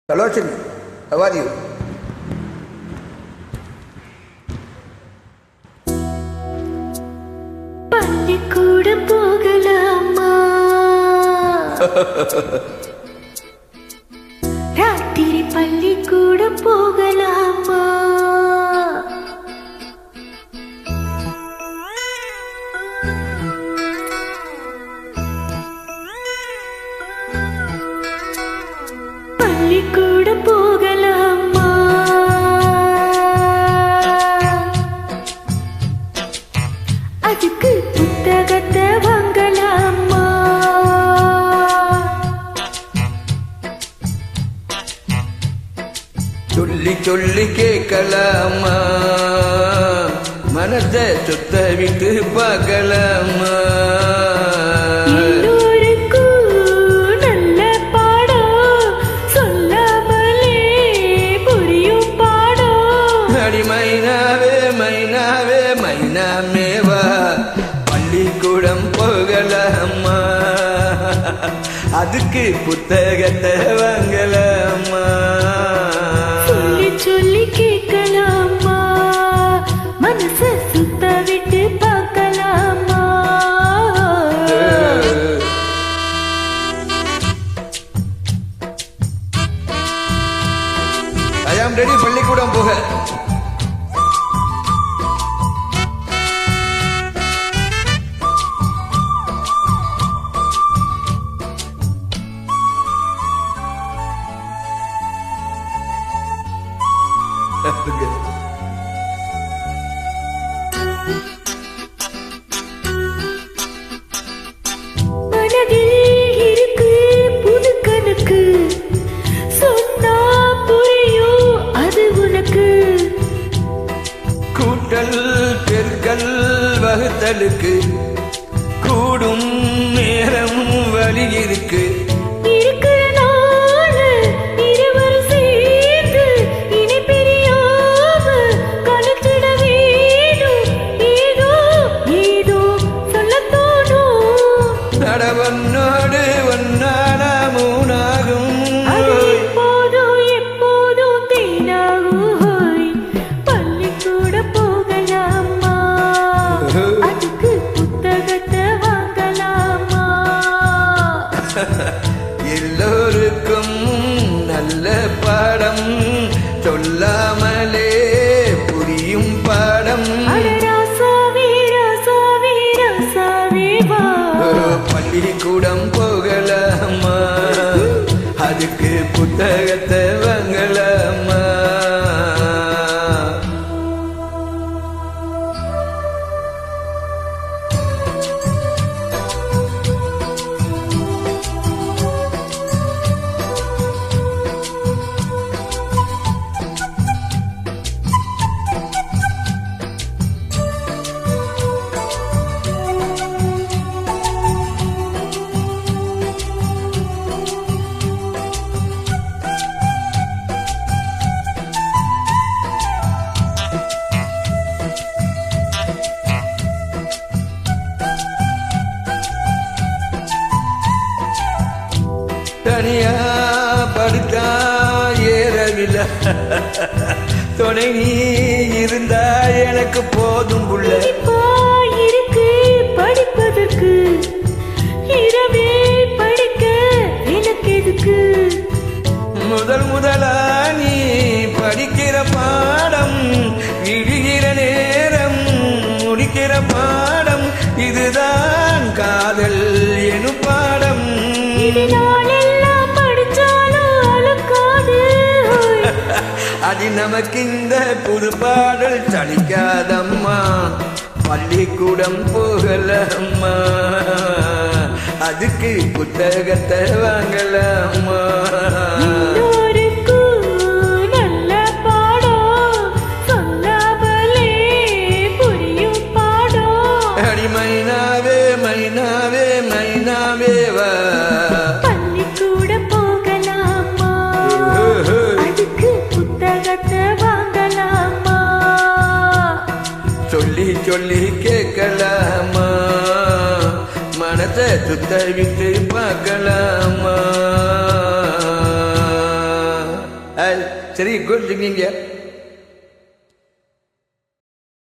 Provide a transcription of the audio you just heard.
Salochini, how are you? பள்ளிக்கூட போகலாமா? ராத்திரி பள்ளிக்கூட போகலாமா? பள்ளிக்கூட போகலாமா? அதுக்கு புத்தகத்தை வாங்கலாமா? சொல்லி சொல்லி கேட்கலாமா? மனத்தை சுத்த விட்டு பார்க்கலாமா? மைனாவே மைனாவே மைனாமேவா பள்ளிக்கூடம் போகலாமா? அதுக்கு புத்தகத்தை வாங்கலாமா? சொல்லி சொல்லி கேட்கலாமா? மனசை சுத்த விட்டு பார்க்கலாமா? I am ready பள்ளிக்கூடம் போக. மனதில் இருக்கு புது கணக்கு, சொன்னா புரியும் அது உனக்கு. கூட்டல் பெருக்கல் வகுத்தலுக்கு கூடும் நேரம் வழி இருக்கு. இருக்கிற நாள் இருவரும் சேர்ந்து இனி பிரியாம கலத்திட வேணும். ஏதோ ஏதோ சொல்லத் தோணும். நடவன்னோடு ஒன்னான மூணாகும். அது எப்போதும் எப்போதும் தேனாகும். பள்ளிக்கூட போகலாமா? அதுக்கு புத்தகத்தை வாங்கலாமா? எல்லோருக்கும் நல்ல பாடம், சொல்லாமலே புரியும் பாடம். அட ராசாவே ராசாவே ராசாவே வா. பள்ளிக்கூடம் போகலாமா? அதுக்கு புத்தகத்தை வாங்கலாமா? தனியா படுத்தா ஏறவில்லை, துணை நீ இருந்தா எனக்கு போதும் புள்ள. இப்போ இருக்கு படிப்பதற்கு, இரவே படிக்க எனக்கு எதுக்கு? முதலா நீ படிக்கிற பாடம், விடுகிற நேரம் முடிக்கிற பாடம், இதுதான் காதல் எனும் பாடம். இது நாளெல்லாம் படிச்சாலும் அழுக்காது. அது நமக்கு இந்த புது பாடல் சலிக்காதம்மா. பள்ளிக்கூடம் போகலாமா? அதுக்கு புத்தகத்தை வாங்கலாமா? எல்லோருக்கும் நல்ல பாடம், சொல்லாமலே புரியும் பாடம். அடி மைனாவே மைனாவே மைனாவே வா. பள்ளிக்கூட போகலாமா? அதுக்கு புத்தகத்தை வாங்கலாமா? சொல்லி சொல்லி கேட்கலாமா? மனத்தை சுத்த விட்டு பார்க்கலாமா? சரி குட் சிங்கிங்க